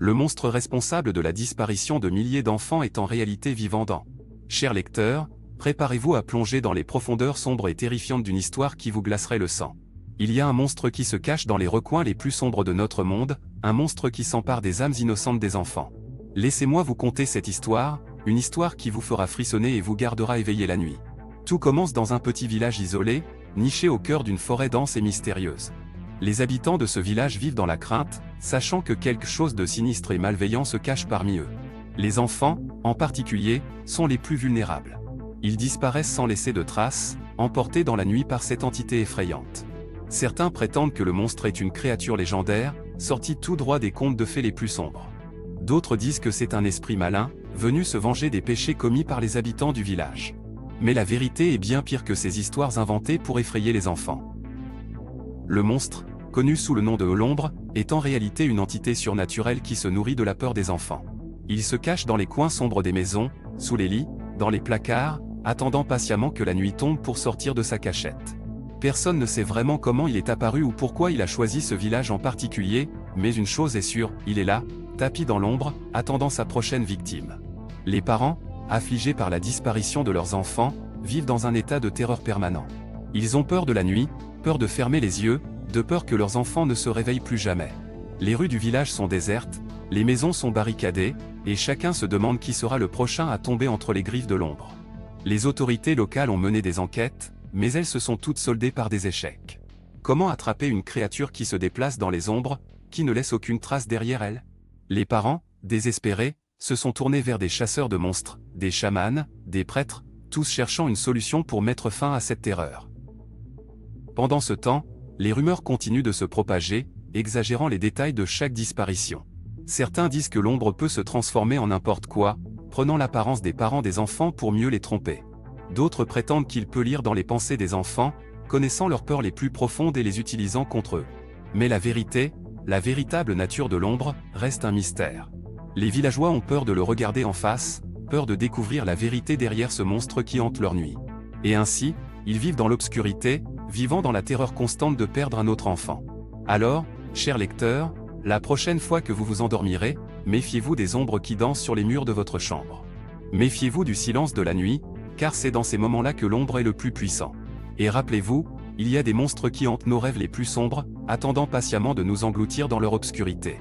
Le monstre responsable de la disparition de milliers d'enfants est en réalité vivant dans. Chers lecteurs, préparez-vous à plonger dans les profondeurs sombres et terrifiantes d'une histoire qui vous glacerait le sang. Il y a un monstre qui se cache dans les recoins les plus sombres de notre monde, un monstre qui s'empare des âmes innocentes des enfants. Laissez-moi vous conter cette histoire, une histoire qui vous fera frissonner et vous gardera éveillé la nuit. Tout commence dans un petit village isolé, niché au cœur d'une forêt dense et mystérieuse. Les habitants de ce village vivent dans la crainte, sachant que quelque chose de sinistre et malveillant se cache parmi eux. Les enfants, en particulier, sont les plus vulnérables. Ils disparaissent sans laisser de traces, emportés dans la nuit par cette entité effrayante. Certains prétendent que le monstre est une créature légendaire, sortie tout droit des contes de fées les plus sombres. D'autres disent que c'est un esprit malin, venu se venger des péchés commis par les habitants du village. Mais la vérité est bien pire que ces histoires inventées pour effrayer les enfants. Le monstre, connu sous le nom de l'ombre, est en réalité une entité surnaturelle qui se nourrit de la peur des enfants. Il se cache dans les coins sombres des maisons, sous les lits, dans les placards, attendant patiemment que la nuit tombe pour sortir de sa cachette. Personne ne sait vraiment comment il est apparu ou pourquoi il a choisi ce village en particulier, mais une chose est sûre, il est là, tapi dans l'ombre, attendant sa prochaine victime. Les parents, affligés par la disparition de leurs enfants, vivent dans un état de terreur permanent. Ils ont peur de la nuit, peur de fermer les yeux, de peur que leurs enfants ne se réveillent plus jamais. Les rues du village sont désertes, les maisons sont barricadées, et chacun se demande qui sera le prochain à tomber entre les griffes de l'ombre. Les autorités locales ont mené des enquêtes, mais elles se sont toutes soldées par des échecs. Comment attraper une créature qui se déplace dans les ombres, qui ne laisse aucune trace derrière elle? Les parents, désespérés, se sont tournés vers des chasseurs de monstres, des chamans, des prêtres, tous cherchant une solution pour mettre fin à cette terreur. Pendant ce temps, les rumeurs continuent de se propager, exagérant les détails de chaque disparition. Certains disent que l'ombre peut se transformer en n'importe quoi, prenant l'apparence des parents des enfants pour mieux les tromper. D'autres prétendent qu'il peut lire dans les pensées des enfants, connaissant leurs peurs les plus profondes et les utilisant contre eux. Mais la vérité, la véritable nature de l'ombre, reste un mystère. Les villageois ont peur de le regarder en face, peur de découvrir la vérité derrière ce monstre qui hante leur nuit. Et ainsi, ils vivent dans l'obscurité, vivant dans la terreur constante de perdre un autre enfant. Alors, chers lecteurs, la prochaine fois que vous vous endormirez, méfiez-vous des ombres qui dansent sur les murs de votre chambre. Méfiez-vous du silence de la nuit, car c'est dans ces moments-là que l'ombre est le plus puissant. Et rappelez-vous, il y a des monstres qui hantent nos rêves les plus sombres, attendant patiemment de nous engloutir dans leur obscurité.